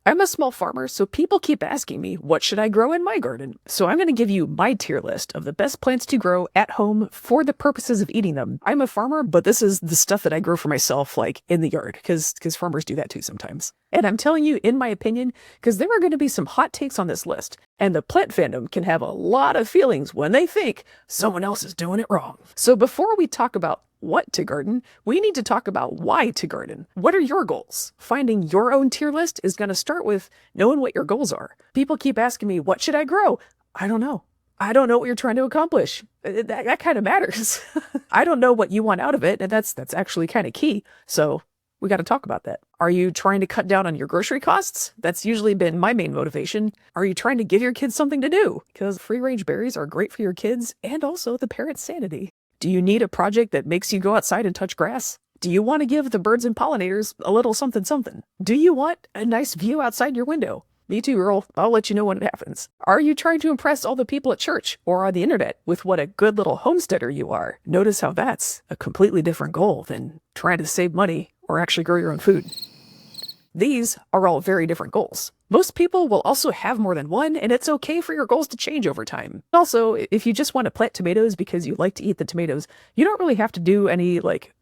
I'm a small farmer, so people keep asking me, what should I grow in my garden? So I'm going to give you my tier list of the best plants to grow at home for the purposes of eating them. I'm a farmer, but this is the stuff that I grow for myself, like in the yard, because farmers do that too sometimes. And I'm telling you, in my opinion, because there are going to be some hot takes on this list, and the plant fandom can have a lot of feelings when they think someone else is doing it wrong. So before we talk about what to garden, we need to talk about why to garden. What are your goals? Finding your own tier list is going to start with knowing what your goals are. People keep asking me, what should I grow? I don't know. I don't know what you're trying to accomplish. That kind of matters. I don't know what you want out of it, and that's actually kind of key. So we got to talk about that. Are you trying to cut down on your grocery costs? That's usually been my main motivation. Are you trying to give your kids something to do? Because free-range berries are great for your kids and also the parents' sanity. Do you need a project that makes you go outside and touch grass? Do you want to give the birds and pollinators a little something something? Do you want a nice view outside your window? Me too, girl. I'll let you know when it happens. Are you trying to impress all the people at church or on the internet with what a good little homesteader you are? Notice how that's a completely different goal than trying to save money or actually grow your own food. These are all very different goals. Most people will also have more than one, and it's okay for your goals to change over time. Also, if you just want to plant tomatoes because you like to eat the tomatoes, you don't really have to do any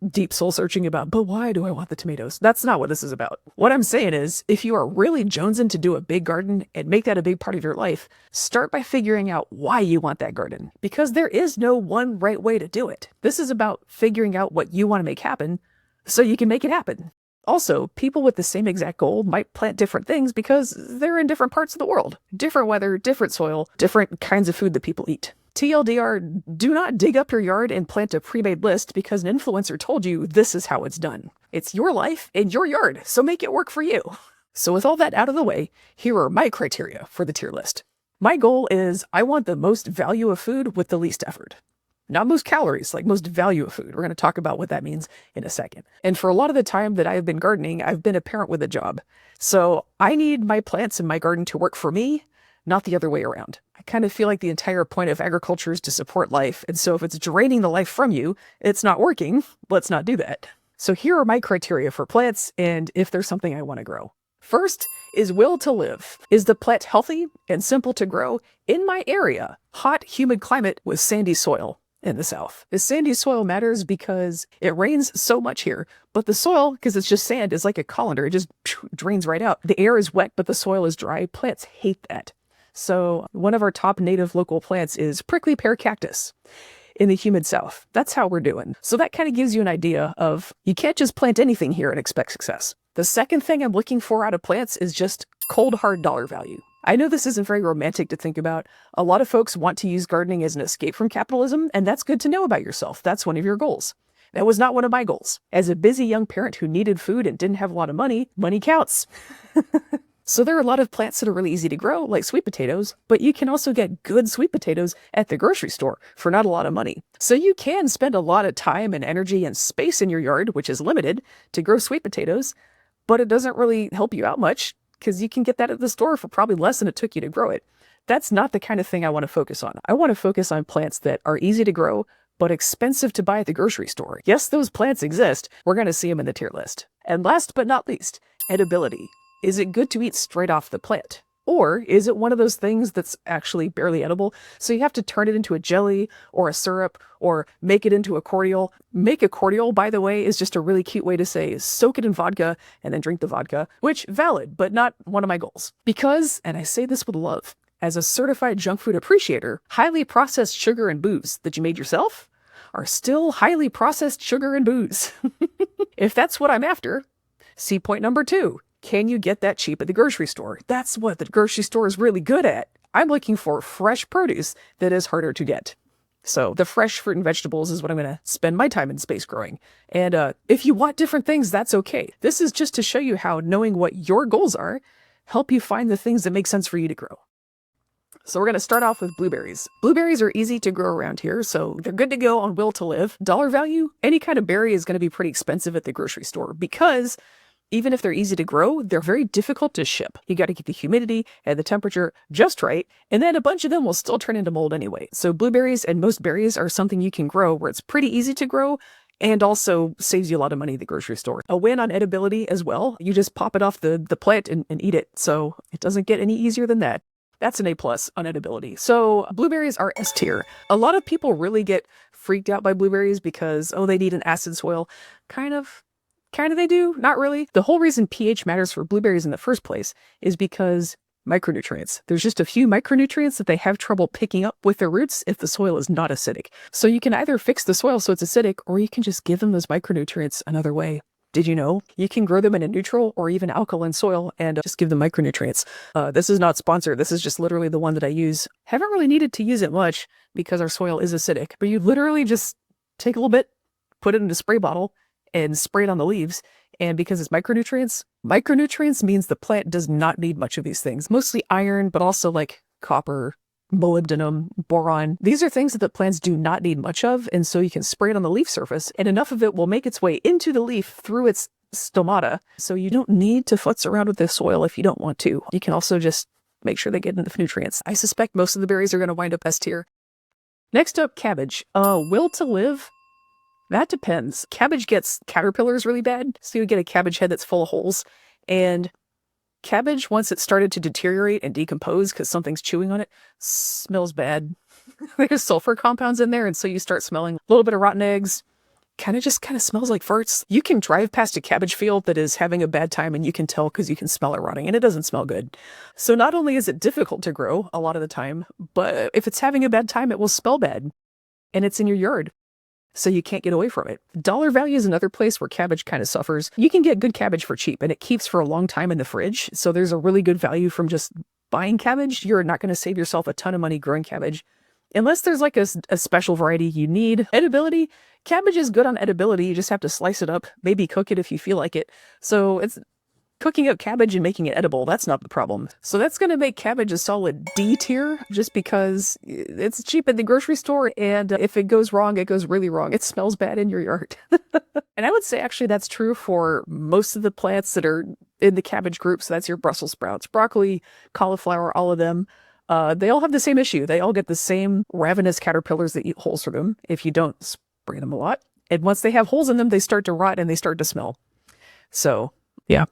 deep soul searching about, but why do I want the tomatoes? That's not what this is about. What I'm saying is, if you are really jonesing to do a big garden and make that a big part of your life, start by figuring out why you want that garden, because there is no one right way to do it. This is about figuring out what you want to make happen so you can make it happen. Also, people with the same exact goal might plant different things because they're in different parts of the world. Different weather, different soil, different kinds of food that people eat. TLDR, do not dig up your yard and plant a pre-made list because an influencer told you this is how it's done. It's your life and your yard, so make it work for you. So with all that out of the way, here are my criteria for the tier list. My goal is I want the most value of food with the least effort. Not most calories, like most value of food. We're going to talk about what that means in a second. And for a lot of the time that I've been gardening, I've been a parent with a job. So I need my plants in my garden to work for me, not the other way around. I kind of feel like the entire point of agriculture is to support life. And so if it's draining the life from you, it's not working. Let's not do that. So here are my criteria for plants and if there's something I want to grow. First is will to live. Is the plant healthy and simple to grow in my area? Hot, humid climate with sandy soil. In the south. The sandy soil matters because it rains so much here, but the soil, because it's just sand, is like a colander. It just drains right out. The air is wet, but the soil is dry. Plants hate that. So one of our top native local plants is prickly pear cactus in the humid south. That's how we're doing. So that kind of gives you an idea of you can't just plant anything here and expect success. The second thing I'm looking for out of plants is just cold, hard dollar value. I know this isn't very romantic to think about. A lot of folks want to use gardening as an escape from capitalism, and that's good to know about yourself. That's one of your goals. That was not one of my goals. As a busy young parent who needed food and didn't have a lot of money, money counts. So there are a lot of plants that are really easy to grow, like sweet potatoes, but you can also get good sweet potatoes at the grocery store for not a lot of money. So you can spend a lot of time and energy and space in your yard, which is limited, to grow sweet potatoes, but it doesn't really help you out much, because you can get that at the store for probably less than it took you to grow it. That's not the kind of thing I want to focus on. I want to focus on plants that are easy to grow, but expensive to buy at the grocery store. Yes, those plants exist. We're going to see them in the tier list. And last but not least, edibility. Is it good to eat straight off the plant? Or is it one of those things that's actually barely edible, so you have to turn it into a jelly or a syrup or make it into a cordial? Make a cordial, by the way, is just a really cute way to say soak it in vodka and then drink the vodka, which valid, but not one of my goals. Because, and I say this with love, as a certified junk food appreciator, highly processed sugar and booze that you made yourself are still highly processed sugar and booze. If that's what I'm after, see point number 2. Can you get that cheap at the grocery store? That's what the grocery store is really good at. I'm looking for fresh produce that is harder to get. So the fresh fruit and vegetables is what I'm going to spend my time and space growing. And if you want different things, that's okay. This is just to show you how knowing what your goals are help you find the things that make sense for you to grow. So we're going to start off with blueberries. Blueberries are easy to grow around here, so they're good to go on will to live. Dollar value, any kind of berry is going to be pretty expensive at the grocery store because even if they're easy to grow, they're very difficult to ship. You got to get the humidity and the temperature just right, and then a bunch of them will still turn into mold anyway. So blueberries and most berries are something you can grow where it's pretty easy to grow and also saves you a lot of money at the grocery store. A win on edibility as well. You just pop it off the plant and eat it. So it doesn't get any easier than that. That's an A+ on edibility. So blueberries are S tier. A lot of people really get freaked out by blueberries because, oh, they need an acid soil. Kind of they do, not really. The whole reason pH matters for blueberries in the first place is because micronutrients. There's just a few micronutrients that they have trouble picking up with their roots if the soil is not acidic. So you can either fix the soil so it's acidic, or you can just give them those micronutrients another way. Did you know you can grow them in a neutral or even alkaline soil and just give them micronutrients? This is not sponsored. This is just literally the one that I use. Haven't really needed to use it much because our soil is acidic, but you literally just take a little bit, put it in a spray bottle and spray it on the leaves. And because it's micronutrients means the plant does not need much of these things, mostly iron, but also like copper, molybdenum, boron. These are things that the plants do not need much of, and so you can spray it on the leaf surface, and enough of it will make its way into the leaf through its stomata, so you don't need to futz around with the soil if you don't want to. You can also just make sure they get enough nutrients. I suspect most of the berries are going to wind up S tier. Next up, cabbage. Will to live? That depends. Cabbage gets caterpillars really bad, so you get a cabbage head that's full of holes, and cabbage, once it started to deteriorate and decompose because something's chewing on it, smells bad. There's sulfur compounds in there, and so you start smelling a little bit of rotten eggs. Kind of smells like farts. You can drive past a cabbage field that is having a bad time, and you can tell because you can smell it rotting, and it doesn't smell good. So not only is it difficult to grow a lot of the time, but if it's having a bad time, it will smell bad, and it's in your yard. So you can't get away from it. Dollar Value is another place where cabbage kind of suffers. You can get good cabbage for cheap, and it keeps for a long time in the fridge. So there's a really good value from just buying cabbage. You're not going to save yourself a ton of money growing cabbage. Unless there's like a special variety you need. Edibility, cabbage is good on edibility. You just have to slice it up, maybe cook it if you feel like it. So it's cooking up cabbage and making it edible. That's not the problem. So that's going to make cabbage a solid D tier just because it's cheap at the grocery store. And if it goes wrong, it goes really wrong. It smells bad in your yard. And I would say actually that's true for most of the plants that are in the cabbage group. So that's your Brussels sprouts, broccoli, cauliflower, all of them. They all have the same issue. They all get the same ravenous caterpillars that eat holes through them if you don't spray them a lot. And once they have holes in them, they start to rot and they start to smell. So, yeah.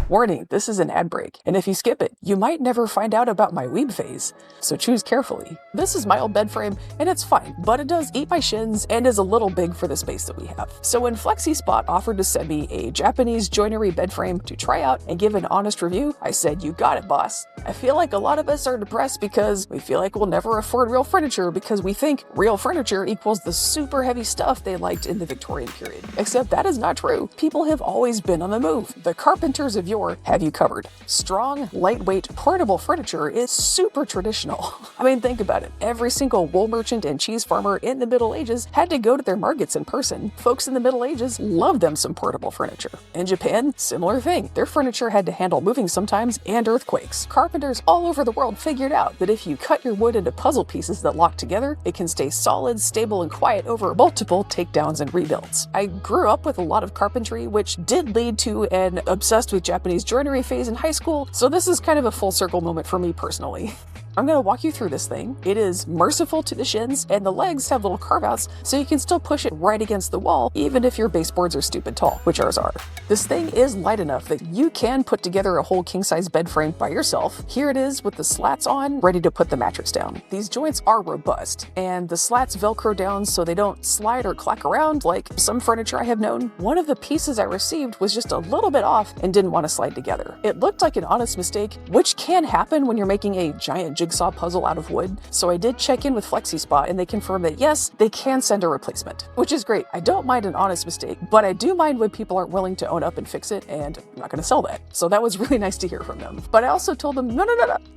Warning, this is an ad break, and if you skip it, you might never find out about my weeb phase, so choose carefully. This is my old bed frame, and it's fine, but it does eat my shins and is a little big for the space that we have. So when FlexiSpot offered to send me a Japanese joinery bed frame to try out and give an honest review, I said, you got it, boss. I feel like a lot of us are depressed because we feel like we'll never afford real furniture because we think real furniture equals the super heavy stuff they liked in the Victorian period. Except that is not true. People have always been on the move. The carpenters of yore have you covered. Strong, lightweight, portable furniture is super traditional. I mean, think about it. Every single wool merchant and cheese farmer in the Middle Ages had to go to their markets in person. Folks in the Middle Ages loved them some portable furniture. In Japan, similar thing. Their furniture had to handle moving sometimes and earthquakes. Carpenters all over the world figured out that if you cut your wood into puzzle pieces that lock together, it can stay solid, stable, and quiet over multiple takedowns and rebuilds. I grew up with a lot of carpentry, which did lead to an obsessed with Japanese joinery phase in high school, so this is kind of a full circle moment for me personally. I'm going to walk you through this thing. It is merciful to the shins, and the legs have little carve-outs, so you can still push it right against the wall, even if your baseboards are stupid tall, which ours are. This thing is light enough that you can put together a whole king-size bed frame by yourself. Here it is with the slats on, ready to put the mattress down. These joints are robust, and the slats velcro down so they don't slide or clack around like some furniture I have known. One of the pieces I received was just a little bit off and didn't want to slide together. It looked like an honest mistake, which can happen when you're making a giant jigsaw puzzle out of wood, so I did check in with FlexiSpot and they confirmed that yes, they can send a replacement, which is great. I don't mind an honest mistake, but I do mind when people aren't willing to own up and fix it, and I'm not going to sell that. So that was really nice to hear from them. But I also told them, no,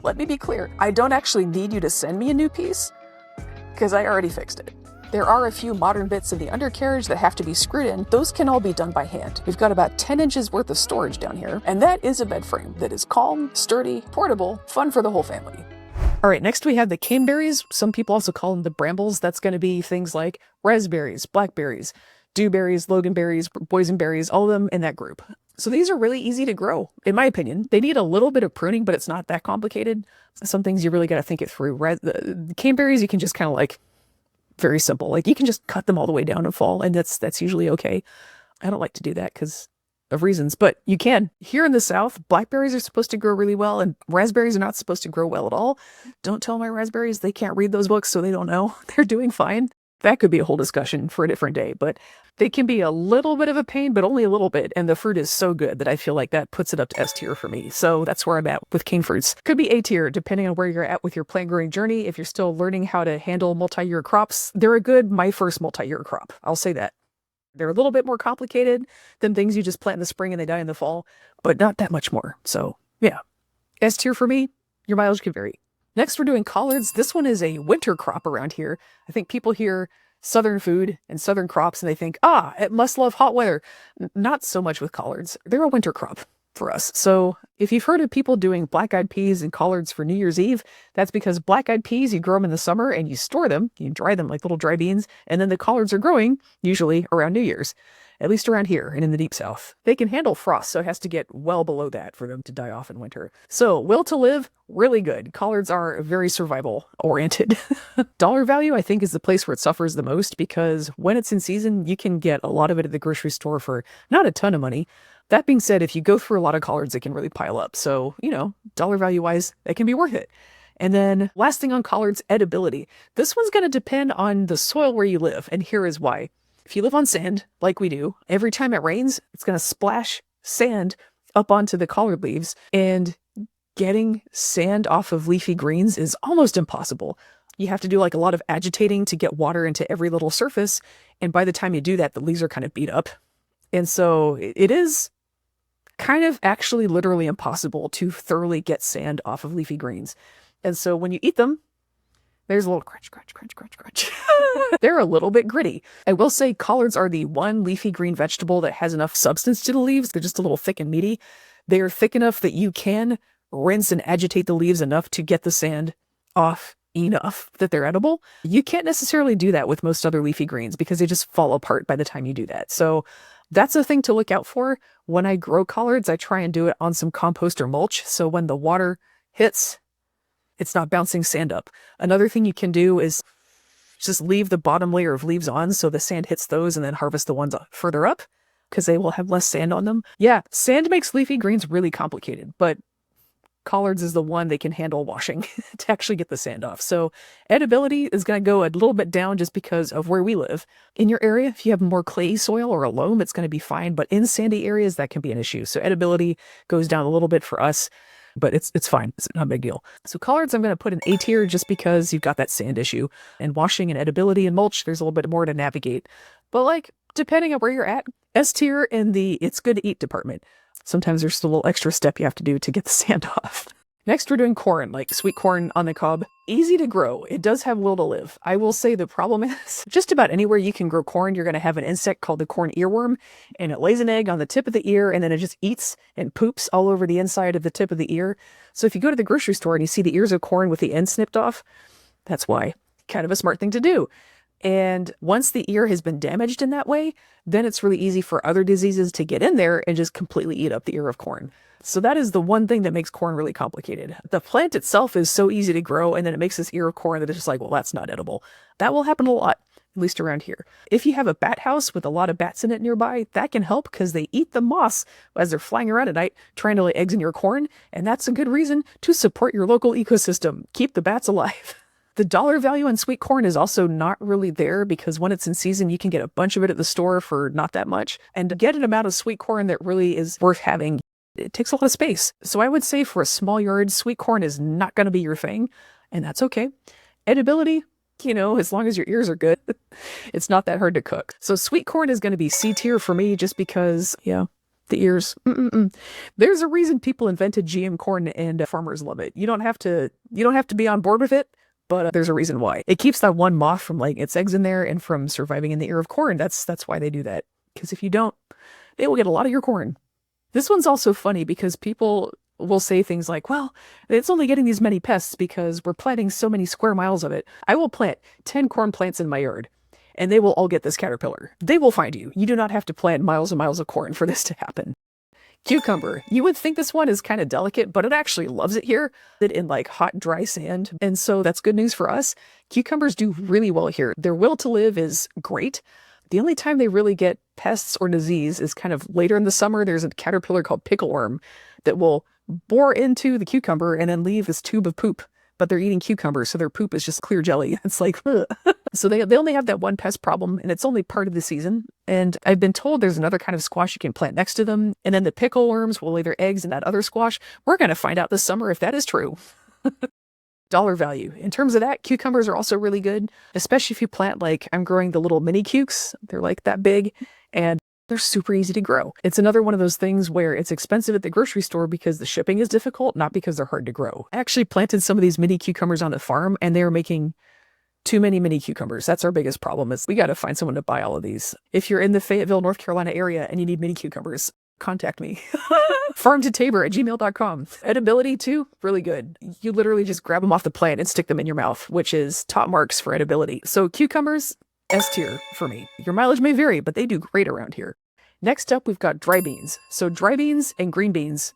let me be clear. I don't actually need you to send me a new piece because I already fixed it. There are a few modern bits in the undercarriage that have to be screwed in. Those can all be done by hand. We've got about 10 inches worth of storage down here, and that is a bed frame that is calm, sturdy, portable, fun for the whole family. All right, next we have the caneberries. Some people also call them the brambles. That's going to be things like raspberries, blackberries, dewberries, loganberries, boysenberries, all of them in that group. So these are really easy to grow, in my opinion. They need a little bit of pruning, but it's not that complicated. Some things you really got to think it through. The caneberries, you can just kind of like very simple. Like you can just cut them all the way down in fall, and that's usually okay. I don't like to do that because of reasons, but you can. Here in the South, blackberries are supposed to grow really well, and raspberries are not supposed to grow well at all. Don't tell my raspberries they can't read those books, so they don't know. They're doing fine. That could be a whole discussion for a different day, but they can be a little bit of a pain, but only a little bit. And the fruit is so good that I feel like that puts it up to S tier for me. So that's where I'm at with cane fruits. Could be A tier, depending on where you're at with your plant growing journey. If you're still learning how to handle multi-year crops, they're a good my first multi-year crop. I'll say that. They're a little bit more complicated than things you just plant in the spring and they die in the fall, but not that much more. So yeah, S tier for me. Your mileage could vary. Next, we're doing collards. This one is a winter crop around here. I think people hear southern food and southern crops and they think, it must love hot weather. Not so much with collards. They're a winter crop for us. So if you've heard of people doing black-eyed peas and collards for New Year's Eve, that's because black-eyed peas, you grow them in the summer and you store them, you dry them like little dry beans, and then the collards are growing usually around New Year's. At least around here and in the deep south. They can handle frost, so it has to get well below that for them to die off in winter. So, will to live, really good. Collards are very survival oriented. Dollar value, I think, is the place where it suffers the most because when it's in season, you can get a lot of it at the grocery store for not a ton of money. That being said, if you go through a lot of collards, it can really pile up. So, dollar value wise, it can be worth it. And then last thing on collards, edibility. This one's going to depend on the soil where you live, and here is why. If you live on sand, like we do, every time it rains, it's going to splash sand up onto the collard leaves, and getting sand off of leafy greens is almost impossible. You have to do like a lot of agitating to get water into every little surface, and by the time you do that, the leaves are kind of beat up. And so it is kind of actually literally impossible to thoroughly get sand off of leafy greens. And so when you eat them, there's a little crunch, crunch, crunch, crunch, crunch. They're a little bit gritty. I will say collards are the one leafy green vegetable that has enough substance to the leaves. They're just a little thick and meaty. They are thick enough that you can rinse and agitate the leaves enough to get the sand off enough that they're edible. You can't necessarily do that with most other leafy greens because they just fall apart by the time you do that. So that's a thing to look out for. When I grow collards, I try and do it on some compost or mulch. So when the water hits, it's not bouncing sand up. Another thing you can do is just leave the bottom layer of leaves on so the sand hits those and then harvest the ones further up because they will have less sand on them. Yeah, sand makes leafy greens really complicated, but collards is the one they can handle washing to actually get the sand off. So edibility is going to go a little bit down just because of where we live. In your area, if you have more clay soil or a loam, it's going to be fine, but in sandy areas, that can be an issue. So edibility goes down a little bit for us. But it's fine. It's not a big deal. So collards, I'm going to put in A tier just because you've got that sand issue. And washing and edibility and mulch, there's a little bit more to navigate. But like, depending on where you're at, S tier in the it's good to eat department. Sometimes there's a little extra step you have to do to get the sand off. Next, we're doing corn, like sweet corn on the cob. Easy to grow. It does have will to live. I will say the problem is just about anywhere you can grow corn, you're going to have an insect called the corn earworm, and it lays an egg on the tip of the ear, and then it just eats and poops all over the inside of the tip of the ear. So if you go to the grocery store and you see the ears of corn with the end snipped off, that's why. Kind of a smart thing to do. And once the ear has been damaged in that way, then it's really easy for other diseases to get in there and just completely eat up the ear of corn. So that is the one thing that makes corn really complicated. The plant itself is so easy to grow, and then it makes this ear of corn that it's just like, well, that's not edible. That will happen a lot, at least around here. If you have a bat house with a lot of bats in it nearby, that can help because they eat the moss as they're flying around at night trying to lay eggs in your corn, and that's a good reason to support your local ecosystem. Keep the bats alive. The dollar value on sweet corn is also not really there because when it's in season, you can get a bunch of it at the store for not that much. And to get an amount of sweet corn that really is worth having, it takes a lot of space. So I would say for a small yard, sweet corn is not going to be your thing, and that's okay. Edibility, as long as your ears are good, it's not that hard to cook. So sweet corn is going to be C tier for me just because, the ears. There's a reason people invented GM corn and farmers love it. You don't have to be on board with it. But there's a reason why. It keeps that one moth from laying its eggs in there and from surviving in the ear of corn. That's why they do that. Because if you don't, they will get a lot of your corn. This one's also funny because people will say things like, well, it's only getting these many pests because we're planting so many square miles of it. I will plant 10 corn plants in my yard, and they will all get this caterpillar. They will find you. You do not have to plant miles and miles of corn for this to happen. Cucumber. You would think this one is kind of delicate, but it actually loves it here in like hot, dry sand. And so that's good news for us. Cucumbers do really well here. Their will to live is great. The only time they really get pests or disease is kind of later in the summer. There's a caterpillar called pickleworm that will bore into the cucumber and then leave this tube of poop. But they're eating cucumbers, so their poop is just clear jelly. It's like, ugh. So they only have that one pest problem, and it's only part of the season. And I've been told there's another kind of squash you can plant next to them, and then the pickleworms will lay their eggs in that other squash. We're going to find out this summer if that is true. Dollar value. In terms of that, cucumbers are also really good, especially if you plant, like, I'm growing the little mini cukes. They're like that big, and they're super easy to grow. It's another one of those things where it's expensive at the grocery store because the shipping is difficult, not because they're hard to grow. I actually planted some of these mini cucumbers on the farm, and they're making too many mini cucumbers. That's our biggest problem, is we got to find someone to buy all of these. If you're in the Fayetteville, North Carolina area and you need mini cucumbers, contact me. farmtotabor@gmail.com. Edibility too, really good. You literally just grab them off the plant and stick them in your mouth, which is top marks for edibility. So cucumbers, S tier for me. Your mileage may vary, but they do great around here. Next up, we've got dry beans. So dry beans and green beans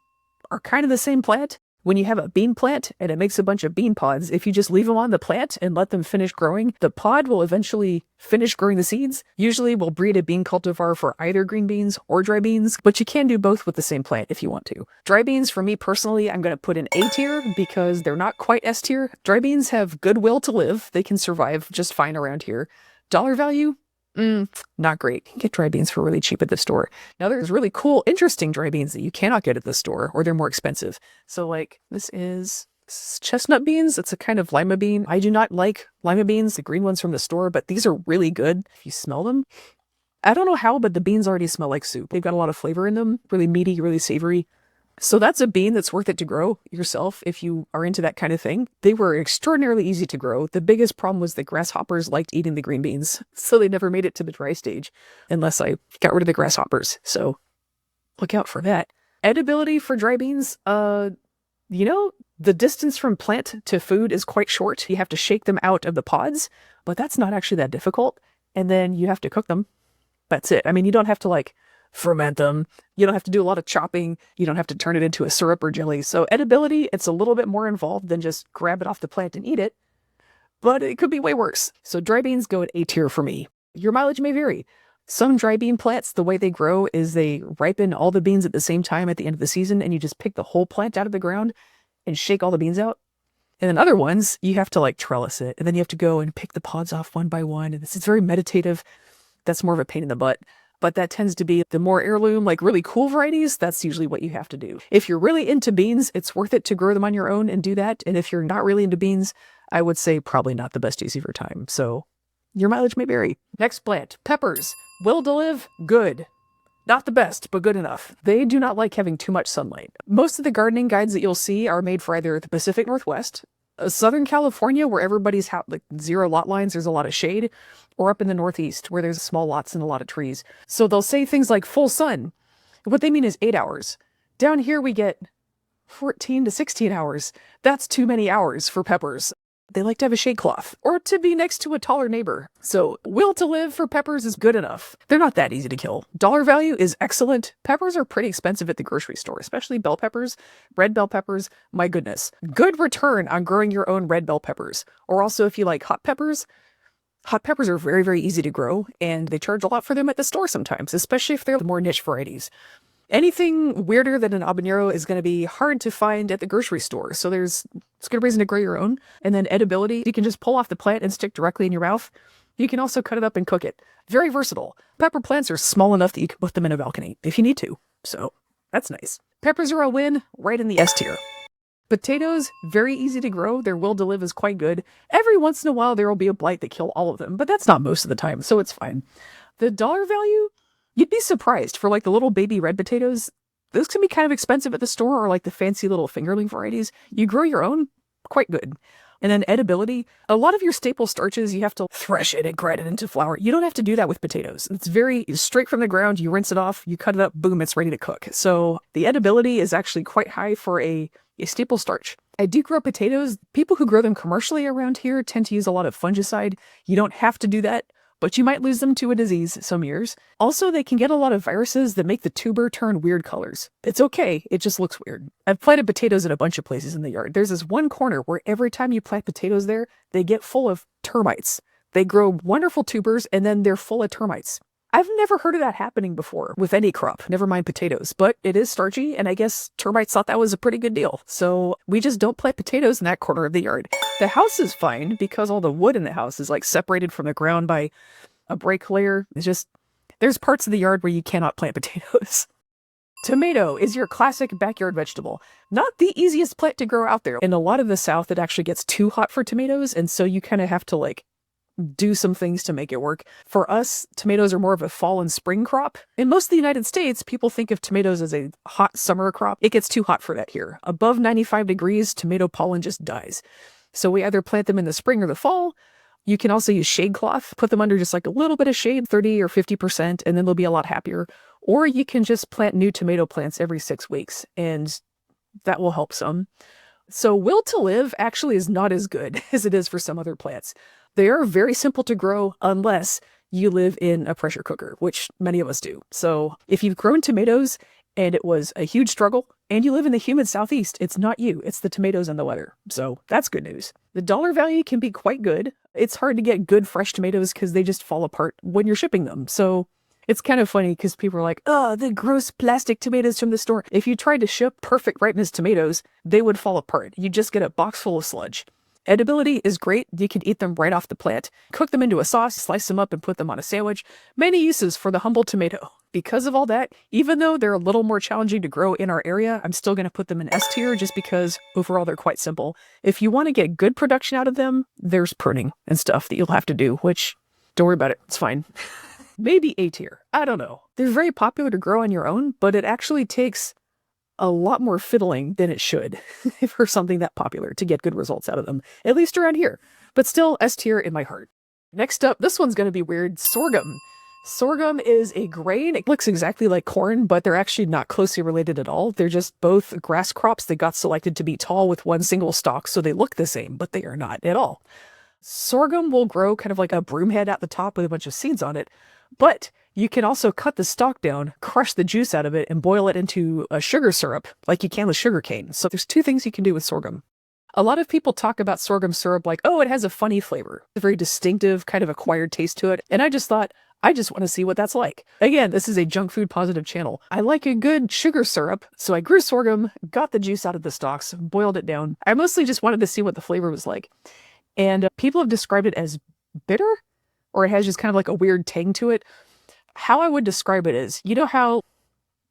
are kind of the same plant. When you have a bean plant and it makes a bunch of bean pods, if you just leave them on the plant and let them finish growing, the pod will eventually finish growing the seeds. Usually we'll breed a bean cultivar for either green beans or dry beans, but you can do both with the same plant if you want to. Dry beans, for me personally, I'm going to put in A tier because they're not quite S tier. Dry beans have good will to live. They can survive just fine around here. Dollar value? Not great. You can get dry beans for really cheap at the store. Now there's really cool, interesting dry beans that you cannot get at the store, or they're more expensive. So like this is chestnut beans. It's a kind of lima bean. I do not like lima beans, the green ones from the store, but these are really good if you smell them. I don't know how, but the beans already smell like soup. They've got a lot of flavor in them, really meaty, really savory. So that's a bean that's worth it to grow yourself if you are into that kind of thing. They were extraordinarily easy to grow. The biggest problem was the grasshoppers liked eating the green beans, so they never made it to the dry stage unless I got rid of the grasshoppers. So look out for that. Edibility for dry beans, the distance from plant to food is quite short. You have to shake them out of the pods, but that's not actually that difficult. And then you have to cook them. That's it. I mean, you don't have to like ferment them. You don't have to do a lot of chopping. You don't have to turn it into a syrup or jelly. So edibility, it's a little bit more involved than just grab it off the plant and eat it, but it could be way worse. So dry beans go at A tier for me. Your mileage may vary. Some dry bean plants, the way they grow is they ripen all the beans at the same time at the end of the season, and you just pick the whole plant out of the ground and shake all the beans out. And then other ones, you have to like trellis it, and then you have to go and pick the pods off one by one. And this is very meditative. That's more of a pain in the butt. But that tends to be the more heirloom, like really cool varieties. That's usually what you have to do. If you're really into beans, it's worth it to grow them on your own and do that. And if you're not really into beans, I would say probably not the best use of your time. So your mileage may vary. Next plant, peppers. Will to live, good. Not the best, but good enough. They do not like having too much sunlight. Most of the gardening guides that you'll see are made for either the Pacific Northwest, Southern California, where everybody's like zero lot lines, there's a lot of shade, or up in the Northeast, where there's small lots and a lot of trees. So they'll say things like full sun. What they mean is 8 hours. Down here we get 14 to 16 hours. That's too many hours for peppers. They like to have a shade cloth or to be next to a taller neighbor. So will to live for peppers is good enough. They're not that easy to kill. Dollar value is excellent. Peppers are pretty expensive at the grocery store, especially bell peppers, red bell peppers. My goodness. Good return on growing your own red bell peppers. Or also if you like hot peppers are very, very easy to grow, and they charge a lot for them at the store sometimes, especially if they're the more niche varieties. Anything weirder than an habanero is going to be hard to find at the grocery store. So it's a good reason to grow your own. And then edibility, you can just pull off the plant and stick directly in your mouth. You can also cut it up and cook it. Very versatile. Pepper plants are small enough that you can put them in a balcony if you need to. So that's nice. Peppers are a win, right in the S tier. Potatoes, very easy to grow. Their will to live is quite good. Every once in a while, there will be a blight that kills all of them, but that's not most of the time, so it's fine. The dollar value, you'd be surprised. For like the little baby red potatoes, those can be kind of expensive at the store, or like the fancy little fingerling varieties. You grow your own, quite good. And then edibility, a lot of your staple starches, you have to thresh it and grind it into flour. You don't have to do that with potatoes. It's very straight from the ground. You rinse it off, you cut it up, boom, it's ready to cook. So the edibility is actually quite high for a staple starch. I do grow potatoes. People who grow them commercially around here tend to use a lot of fungicide. You don't have to do that, but you might lose them to a disease some years. Also, they can get a lot of viruses that make the tuber turn weird colors. It's okay, it just looks weird. I've planted potatoes in a bunch of places in the yard. There's this one corner where every time you plant potatoes there, they get full of termites. They grow wonderful tubers and then they're full of termites. I've never heard of that happening before with any crop, never mind potatoes, but it is starchy, and I guess termites thought that was a pretty good deal. So we just don't plant potatoes in that corner of the yard. The house is fine because all the wood in the house is like separated from the ground by a break layer. It's just, there's parts of the yard where you cannot plant potatoes. Tomato is your classic backyard vegetable. Not the easiest plant to grow out there. In a lot of the South, it actually gets too hot for tomatoes, and so you kind of have to like do some things to make it work. For us, tomatoes are more of a fall and spring crop. In most of the United States, people think of tomatoes as a hot summer crop. It gets too hot for that here. Above 95 degrees, tomato pollen just dies. So we either plant them in the spring or the fall. You can also use shade cloth, put them under just like a little bit of shade, 30 or 50%, and then they'll be a lot happier. Or you can just plant new tomato plants every 6 weeks, and that will help some. So will to live actually is not as good as it is for some other plants. They are very simple to grow unless you live in a pressure cooker, which many of us do. So if you've grown tomatoes and it was a huge struggle and you live in the humid Southeast, it's not you, it's the tomatoes and the weather. So that's good news. The dollar value can be quite good. It's hard to get good fresh tomatoes because they just fall apart when you're shipping them. So it's kind of funny because people are like, oh, the gross plastic tomatoes from the store. If you tried to ship perfect ripeness tomatoes, they would fall apart. You just get a box full of sludge. Edibility is great. You can eat them right off the plant. Cook them into a sauce, slice them up, and put them on a sandwich. Many uses for the humble tomato. Because of all that, even though they're a little more challenging to grow in our area, I'm still going to put them in S tier just because overall they're quite simple. If you want to get good production out of them, there's pruning and stuff that you'll have to do, which don't worry about it. It's fine. Maybe A tier. I don't know. They're very popular to grow on your own, but it actually takes a lot more fiddling than it should for something that popular to get good results out of them, at least around here. But still S tier in my heart. Next up, this one's going to be weird. Sorghum. Sorghum is a grain. It looks exactly like corn, but they're actually not closely related at all. They're just both grass crops that got selected to be tall with one single stalk, so they look the same, but they are not at all. Sorghum will grow kind of like a broom head at the top with a bunch of seeds on it, but you can also cut the stalk down, crush the juice out of it, and boil it into a sugar syrup like you can with sugar cane. So there's two things you can do with sorghum. A lot of people talk about sorghum syrup like, oh, it has a funny flavor, a very distinctive kind of acquired taste to it. And I just thought, I just want to see what that's like. Again, this is a junk food positive channel. I like a good sugar syrup, so I grew sorghum, got the juice out of the stalks, boiled it down. I mostly just wanted to see what the flavor was like. And people have described it as bitter, or it has just kind of like a weird tang to it. How I would describe it is, you know how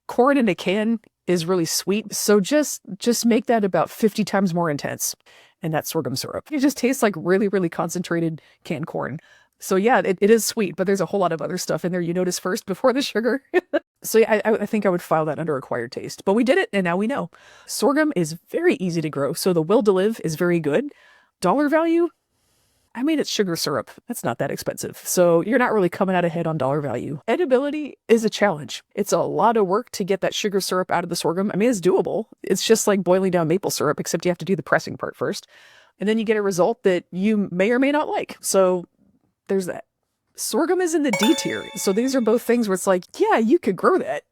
corn in a can is really sweet? So just make that about 50 times more intense. And that's sorghum syrup. It just tastes like really, really concentrated canned corn. So yeah, it is sweet, but there's a whole lot of other stuff in there you notice first before the sugar. So yeah, I think I would file that under acquired taste. But we did it, and now we know. Sorghum is very easy to grow, so the will to live is very good. Dollar value? I mean, it's sugar syrup. That's not that expensive. So you're not really coming out ahead on dollar value. Edibility is a challenge. It's a lot of work to get that sugar syrup out of the sorghum. I mean, it's doable. It's just like boiling down maple syrup, except you have to do the pressing part first. And then you get a result that you may or may not like. So there's that. Sorghum is in the D tier. So these are both things where it's like, yeah, you could grow that.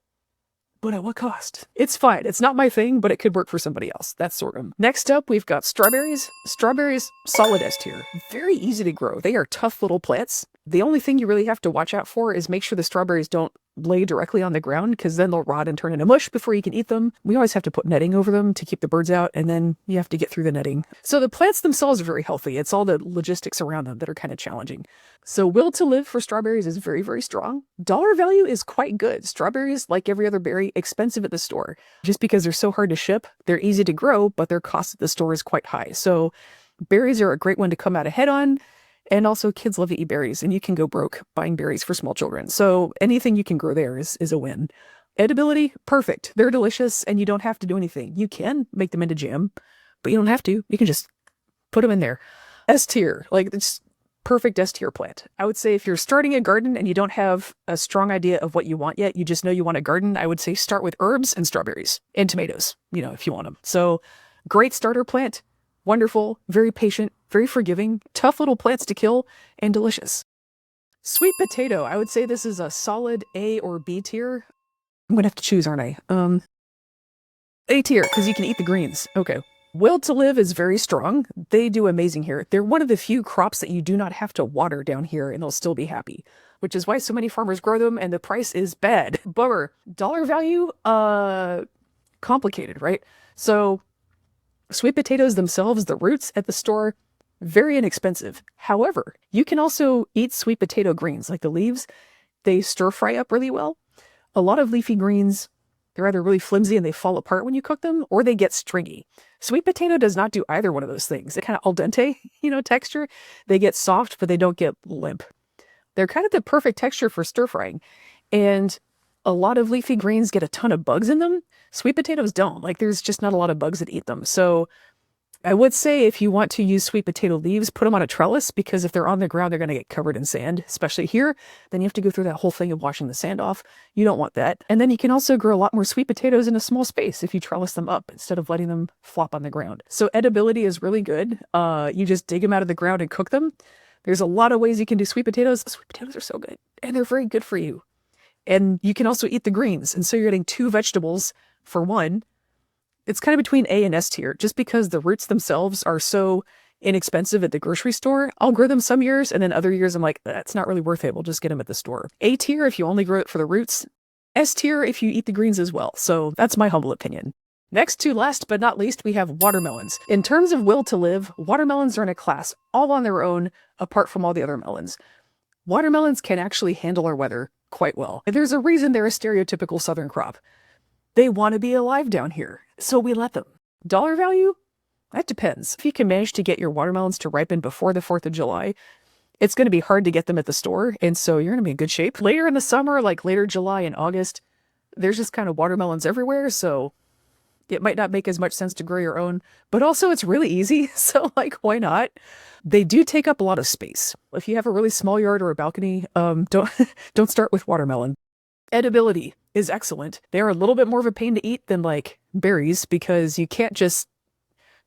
But at what cost? It's fine. It's not my thing, but it could work for somebody else. That's sorghum. Next up, we've got strawberries. Strawberries, solid S tier. Very easy to grow. They are tough little plants. The only thing you really have to watch out for is make sure the strawberries don't lay directly on the ground, because then they'll rot and turn into mush before you can eat them. We always have to put netting over them to keep the birds out, and then you have to get through the netting. So the plants themselves are very healthy. It's all the logistics around them that are kind of challenging. So will to live for strawberries is very, very strong. Dollar value is quite good. Strawberries, like every other berry, expensive at the store. Just because they're so hard to ship, they're easy to grow, but their cost at the store is quite high. So berries are a great one to come out ahead on. And also kids love to eat berries, and you can go broke buying berries for small children. So anything you can grow there is a win. Edibility, perfect. They're delicious, and you don't have to do anything. You can make them into jam, but you don't have to. You can just put them in there. S tier, like it's perfect S tier plant. I would say if you're starting a garden and you don't have a strong idea of what you want yet, you just know you want a garden, I would say start with herbs and strawberries and tomatoes, if you want them. So great starter plant. Wonderful, very patient, very forgiving, tough little plants to kill, and delicious. Sweet potato. I would say this is a solid A or B tier. I'm gonna have to choose, aren't I? A tier, because you can eat the greens. Okay. Will to live is very strong. They do amazing here. They're one of the few crops that you do not have to water down here and they'll still be happy, which is why so many farmers grow them and the price is bad. Bummer. Dollar value, complicated, right? So sweet potatoes themselves, the roots at the store, very inexpensive. However, you can also eat sweet potato greens, like the leaves. They stir fry up really well. A lot of leafy greens, they're either really flimsy and they fall apart when you cook them, or they get stringy. Sweet potato does not do either one of those things. It kind of al dente, texture. They get soft, but they don't get limp. They're kind of the perfect texture for stir frying. And a lot of leafy greens get a ton of bugs in them. Sweet potatoes don't. Like, there's just not a lot of bugs that eat them. So I would say if you want to use sweet potato leaves, put them on a trellis, because if they're on the ground, they're going to get covered in sand, especially here. Then you have to go through that whole thing of washing the sand off. You don't want that. And then you can also grow a lot more sweet potatoes in a small space if you trellis them up instead of letting them flop on the ground. So edibility is really good. You just dig them out of the ground and cook them. There's a lot of ways you can do sweet potatoes. Sweet potatoes are so good, and they're very good for you. And you can also eat the greens. And so you're getting two vegetables for one. It's kind of between A and S tier, just because the roots themselves are so inexpensive at the grocery store. I'll grow them some years, and then other years I'm like, that's not really worth it. We'll just get them at the store. A tier if you only grow it for the roots. S tier if you eat the greens as well. So that's my humble opinion. Next to last but not least, we have watermelons. In terms of will to live, watermelons are in a class all on their own, apart from all the other melons. Watermelons can actually handle our weather quite well. And there's a reason they're a stereotypical southern crop. They want to be alive down here, so we let them. Dollar value? That depends. If you can manage to get your watermelons to ripen before the 4th of July, it's going to be hard to get them at the store, and so you're going to be in good shape. Later in the summer, like later July and August, there's just kind of watermelons everywhere, so it might not make as much sense to grow your own, but also it's really easy, so like, why not? They do take up a lot of space. If you have a really small yard or a balcony, don't start with watermelon. Edibility is excellent. They're a little bit more of a pain to eat than like berries, because you can't just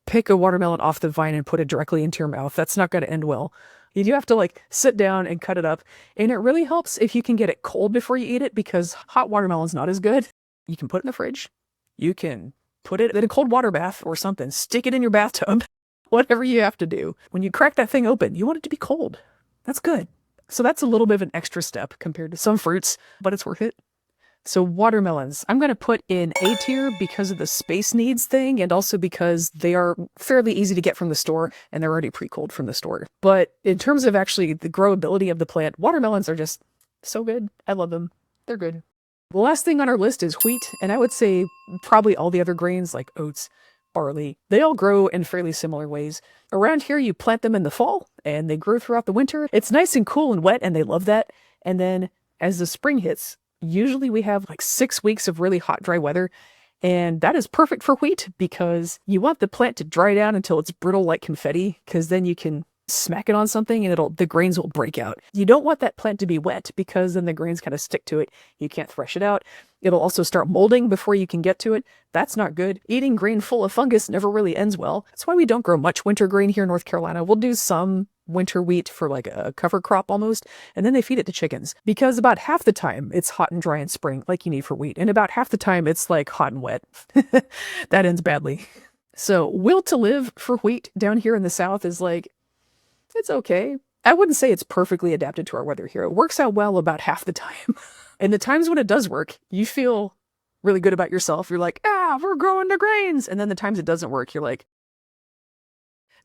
pick a watermelon off the vine and put it directly into your mouth. That's not going to end well. You do have to like sit down and cut it up. And it really helps if you can get it cold before you eat it, because hot watermelon's not as good. You can put it in the fridge. You can put it in a cold water bath or something. Stick it in your bathtub. Whatever you have to do. When you crack that thing open, you want it to be cold. That's good. So that's a little bit of an extra step compared to some fruits, but it's worth it. So watermelons, I'm going to put in A tier because of the space needs thing, and also because they are fairly easy to get from the store and they're already pre-cooled from the store. But in terms of actually the growability of the plant, watermelons are just so good. I love them. They're good. The last thing on our list is wheat, and I would say probably all the other grains like oats, barley. They all grow in fairly similar ways. Around here, you plant them in the fall and they grow throughout the winter. It's nice and cool and wet, and they love that. And then as the spring hits, usually we have like 6 weeks of really hot, dry weather. And that is perfect for wheat, because you want the plant to dry down until it's brittle like confetti, because then you can smack it on something and the grains will break out. You don't want that plant to be wet, because then the grains kind of stick to it. You can't thresh it out. It'll also start molding before you can get to it. That's not good. Eating grain full of fungus never really ends well. That's why we don't grow much winter grain here in North Carolina. We'll do some winter wheat for like a cover crop almost, and then they feed it to chickens, because about half the time it's hot and dry in spring like you need for wheat, and about half the time it's like hot and wet. That ends badly. So will to live for wheat down here in the South is like, it's okay. I wouldn't say it's perfectly adapted to our weather here. It works out well about half the time. And the times when it does work, you feel really good about yourself. You're like, we're growing the grains. And then the times it doesn't work, you're like,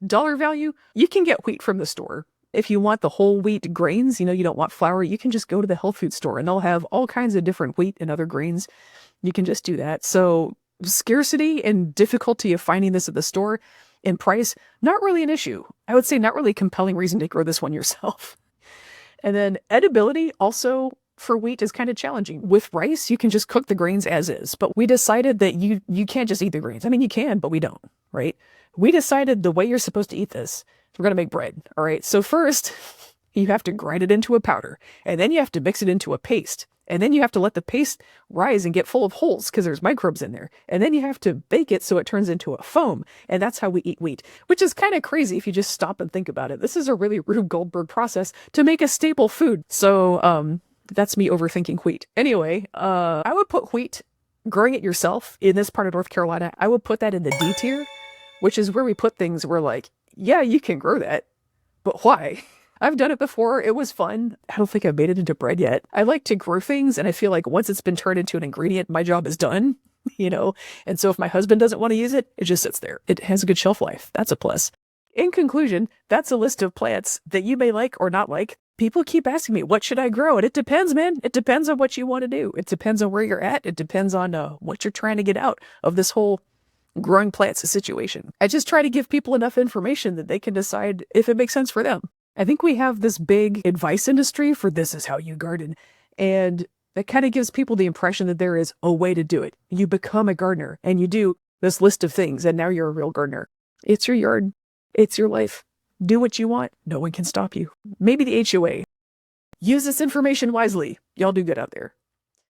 dollar value, you can get wheat from the store. If you want the whole wheat grains, you don't want flour, you can just go to the health food store and they'll have all kinds of different wheat and other grains. You can just do that. So scarcity and difficulty of finding this at the store in price, not really an issue. I would say not really a compelling reason to grow this one yourself. And then edibility also for wheat is kind of challenging. With rice, you can just cook the grains as is, but we decided that you can't just eat the grains. I mean, you can, but we don't, right? We decided the way you're supposed to eat this, we're going to make bread, all right? So first, you have to grind it into a powder, and then you have to mix it into a paste. And then you have to let the paste rise and get full of holes because there's microbes in there. And then you have to bake it so it turns into a foam. And that's how we eat wheat, which is kind of crazy if you just stop and think about it. This is a really Rube Goldberg process to make a staple food. So that's me overthinking wheat. Anyway, I would put wheat, growing it yourself in this part of North Carolina, I would put that in the D tier, which is where we put things where like, yeah, you can grow that, but why? I've done it before. It was fun. I don't think I've made it into bread yet. I like to grow things, and I feel like once it's been turned into an ingredient, my job is done, you know? And so if my husband doesn't want to use it, it just sits there. It has a good shelf life. That's a plus. In conclusion, that's a list of plants that you may like or not like. People keep asking me, what should I grow? And it depends, man. It depends on what you want to do. It depends on where you're at. It depends on what you're trying to get out of this whole growing plants situation. I just try to give people enough information that they can decide if it makes sense for them. I think we have this big advice industry for this is how you garden. And that kind of gives people the impression that there is a way to do it. You become a gardener and you do this list of things and now you're a real gardener. It's your yard. It's your life. Do what you want. No one can stop you. Maybe the HOA. Use this information wisely. Y'all do good out there.